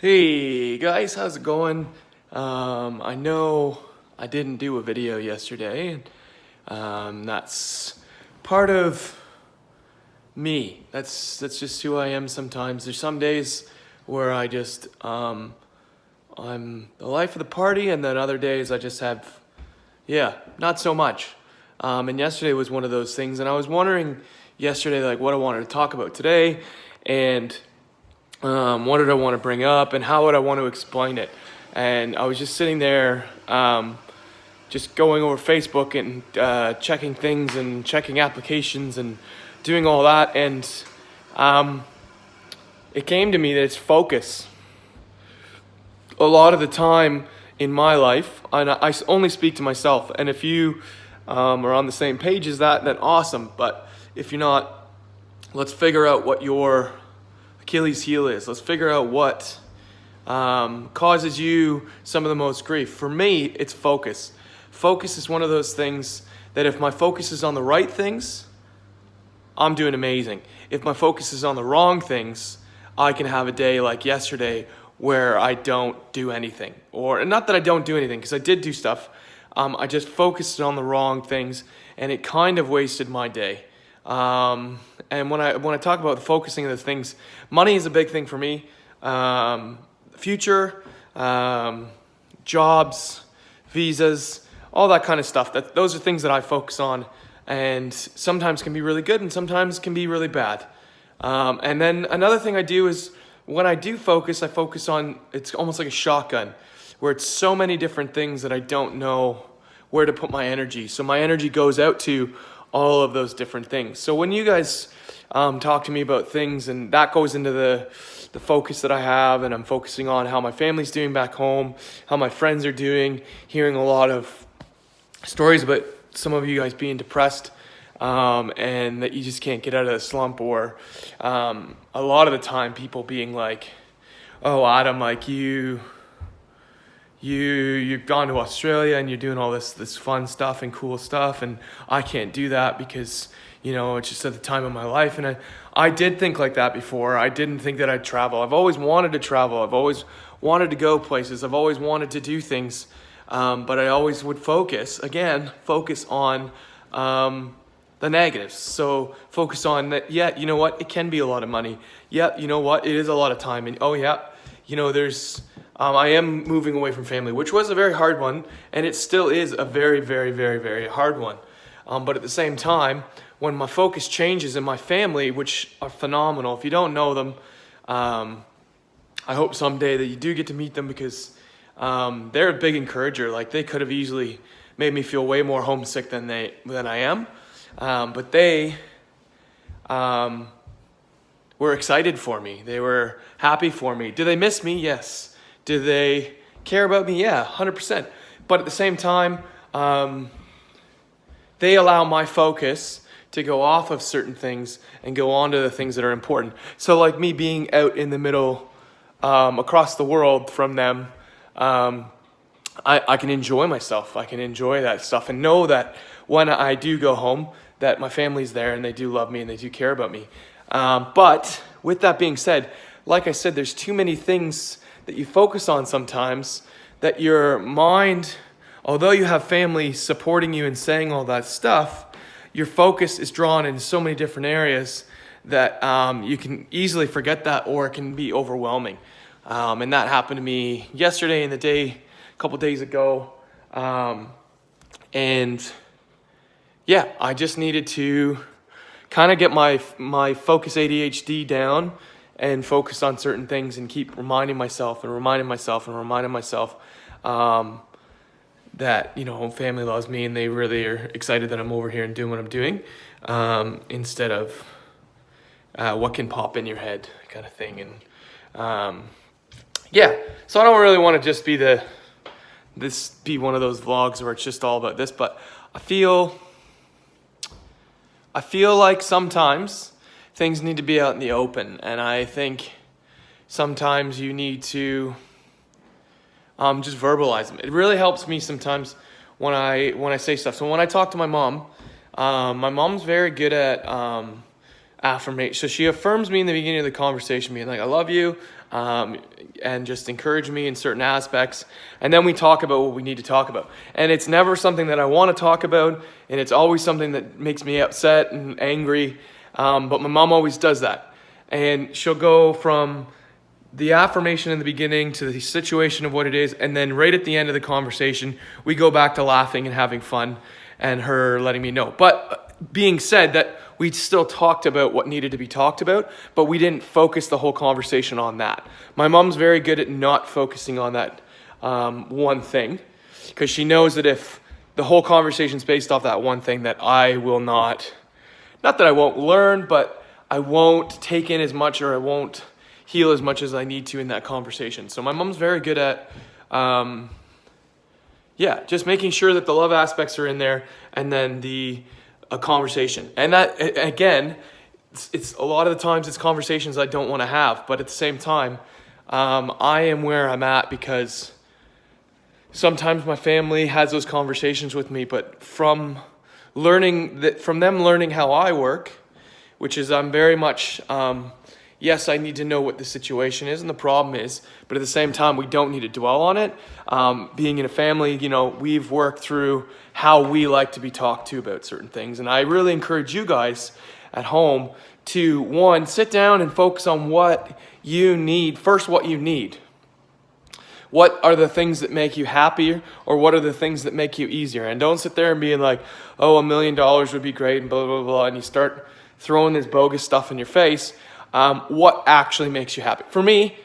Hey guys, how's it going? I know I didn't do a video yesterday, and that's part of me. That's just who I am sometimes. There's some days where I'm the life of the party, and then other days I just have, not so much. And yesterday was one of those things, and I was wondering yesterday like what I wanted to talk about today, and what did I want to bring up and how would I want to explain it? And I was just sitting there, just going over Facebook and checking things and checking applications and doing all that. And it came to me that it's focus. A lot of the time in my life, and I only speak to myself, and if you are on the same page as that, then awesome. But if you're not, let's figure out what your Achilles heel is. Let's figure out what causes you some of the most grief. For me, it's focus. Focus is one of those things that if my focus is on the right things, I'm doing amazing. If my focus is on the wrong things, I can have a day like yesterday where I don't do anything. Or not that I don't do anything, because I did do stuff. I just focused on the wrong things, and it kind of wasted my day. And when I talk about the focusing of the things, money is a big thing for me. Future, jobs, visas, all that kind of stuff. Those are things that I focus on, and sometimes can be really good and sometimes can be really bad. And then another thing I do is when I do focus, I focus on, it's almost like a shotgun, where it's so many different things that I don't know where to put my energy. So my energy goes out to all of those different things. So when you guys talk to me about things, and that goes into the focus that I have, and I'm focusing on how my family's doing back home, how my friends are doing, hearing a lot of stories about some of you guys being depressed, and that you just can't get out of the slump, or a lot of the time people being like, oh, Adam, like you've gone to Australia and you're doing all this fun stuff and cool stuff, and I can't do that because, it's just at the time of my life. And I did think like that before. I didn't think that I'd travel. I've always wanted to travel. I've always wanted to go places. I've always wanted to do things, but I always would focus on the negatives. So focus on that, you know what, it can be a lot of money. Yeah, you know what, it is a lot of time. And there's... I am moving away from family, which was a very hard one, and it still is a very, very, very, very hard one. But at the same time, when my focus changes in my family, which are phenomenal, if you don't know them, I hope someday that you do get to meet them, because they're a big encourager. Like, they could have easily made me feel way more homesick than I am, but they were excited for me. They were happy for me. Do they miss me? Yes. Do they care about me? Yeah, 100%. But at the same time, they allow my focus to go off of certain things and go on to the things that are important. So like me being out in the middle, across the world from them, I can enjoy myself. I can enjoy that stuff and know that when I do go home, that my family's there and they do love me and they do care about me. But with that being said, like I said, there's too many things that you focus on sometimes, that your mind, although you have family supporting you and saying all that stuff, your focus is drawn in so many different areas that you can easily forget that, or it can be overwhelming. And that happened to me yesterday and a couple days ago. And yeah, I just needed to kind of get my focus ADHD down and focus on certain things and keep reminding myself that, family loves me and they really are excited that I'm over here and doing what I'm doing, instead of what can pop in your head kind of thing. And so I don't really want to just be one of those vlogs where it's just all about this, but I feel like sometimes things need to be out in the open, and I think sometimes you need to just verbalize them. It really helps me sometimes when I say stuff. So when I talk to my mom's very good at affirmation. So she affirms me in the beginning of the conversation, being like, I love you, and just encourage me in certain aspects. And then we talk about what we need to talk about. And it's never something that I want to talk about, and it's always something that makes me upset and angry. But my mom always does that. And she'll go from the affirmation in the beginning to the situation of what it is, and then right at the end of the conversation, we go back to laughing and having fun and her letting me know. But being said that, we still talked about what needed to be talked about, but we didn't focus the whole conversation on that. My mom's very good at not focusing on that one thing, because she knows that if the whole conversation's based off that one thing, that I will not that I won't learn, but I won't take in as much, or I won't heal as much as I need to in that conversation. So my mom's very good at just making sure that the love aspects are in there, and then a conversation. And that, again, it's a lot of the times it's conversations I don't want to have, but at the same time, I am where I'm at because sometimes my family has those conversations with me, but from them learning how I work, which is I'm very much, yes, I need to know what the situation is and the problem is, but at the same time, we don't need to dwell on it. Being in a family, we've worked through how we like to be talked to about certain things. And I really encourage you guys at home to, one, sit down and focus on what you need. First, what you need. What are the things that make you happier, or what are the things that make you easier? And don't sit there and being like, oh, $1 million would be great, and blah, blah, blah, and you start throwing this bogus stuff in your face. What actually makes you happy? For me,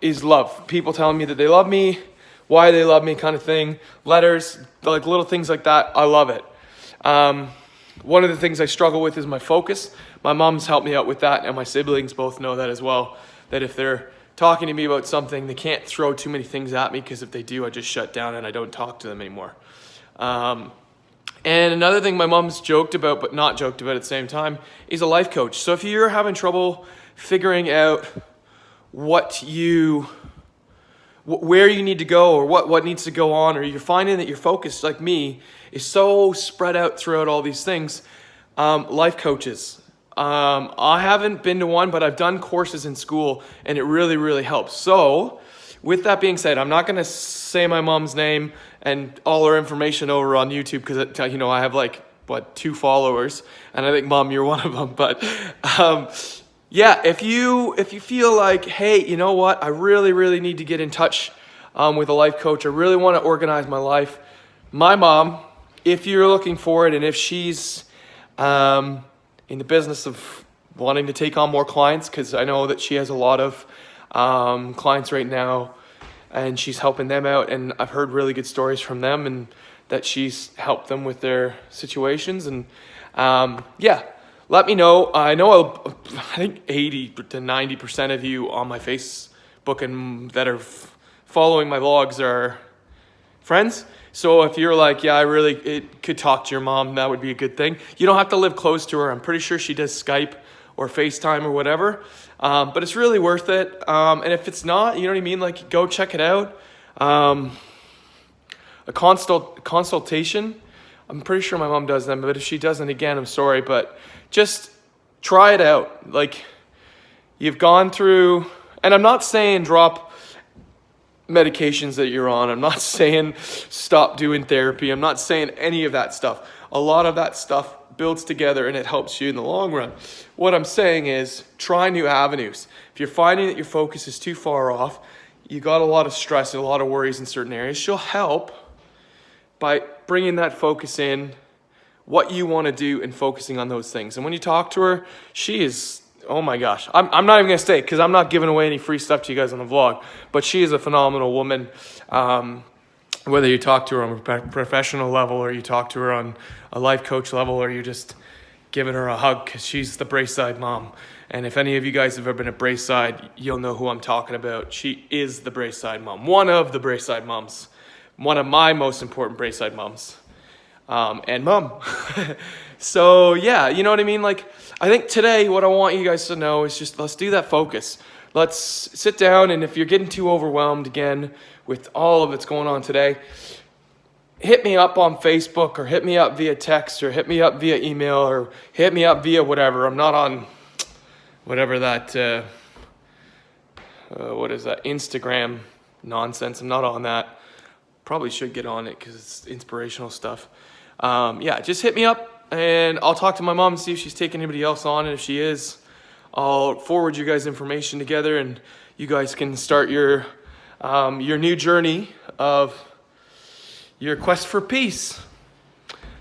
is love. People telling me that they love me, why they love me kind of thing. Letters, like little things like that. I love it. One of the things I struggle with is my focus. My mom's helped me out with that, and my siblings both know that as well, that if they're talking to me about something, they can't throw too many things at me, because if they do, I just shut down and I don't talk to them anymore. And another thing my mom's joked about, but not joked about at the same time, is a life coach. So if you're having trouble figuring out where you need to go, or what needs to go on, or you're finding that your focus, like me, is so spread out throughout all these things, life coaches. I haven't been to one, but I've done courses in school, and it really, really helps. So with that being said, I'm not going to say my mom's name and all her information over on YouTube, because I have 2 followers, and I think, Mom, you're one of them. But if you feel like, hey, you know what, I really, really need to get in touch with a life coach, I really want to organize my life. My mom, if you're looking for it, and if she's in the business of wanting to take on more clients, because I know that she has a lot of clients right now, and she's helping them out, and I've heard really good stories from them, and that she's helped them with their situations. And let me know. I think 80 to 90% of you on my Facebook and that are following my vlogs are friends. So if you're like, yeah, it could talk to your mom, that would be a good thing. You don't have to live close to her. I'm pretty sure she does Skype or FaceTime or whatever. But it's really worth it. And if it's not, you know what I mean? Like, go check it out. A consultation. I'm pretty sure my mom does them, but if she doesn't, again, I'm sorry, but just try it out. Like, you've gone through, and I'm not saying drop medications that you're on. I'm not saying stop doing therapy. I'm not saying any of that stuff. A lot of that stuff builds together, and it helps you in the long run. What I'm saying is, try new avenues. If you're finding that your focus is too far off, you got a lot of stress and a lot of worries in certain areas, she'll help by bringing that focus in, what you want to do, and focusing on those things. And when you talk to her, she is, oh my gosh, I'm not even going to say, because I'm not giving away any free stuff to you guys on the vlog, but she is a phenomenal woman. Whether you talk to her on a professional level, or you talk to her on a life coach level, or you're just giving her a hug, because she's the Braeside mom. And if any of you guys have ever been at Braeside, you'll know who I'm talking about. She is the Braeside mom, one of the Braeside moms, one of my most important Braeside moms, and mom. So yeah, you know what I mean? Like, I think today what I want you guys to know is just, let's do that focus. Let's sit down, and if you're getting too overwhelmed again with all of that's going on today, hit me up on Facebook, or hit me up via text, or hit me up via email, or hit me up via whatever. I'm not on whatever that what is that, Instagram nonsense. I'm not on that. Probably should get on it because it's inspirational stuff. Yeah, just hit me up and I'll talk to my mom and see if she's taking anybody else on. And if she is, I'll forward you guys information together and you guys can start your new journey of your quest for peace.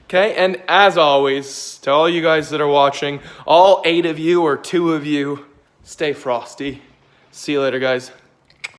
Okay, and as always, to all you guys that are watching, all 8 of you or 2 of you, stay frosty. See you later, guys.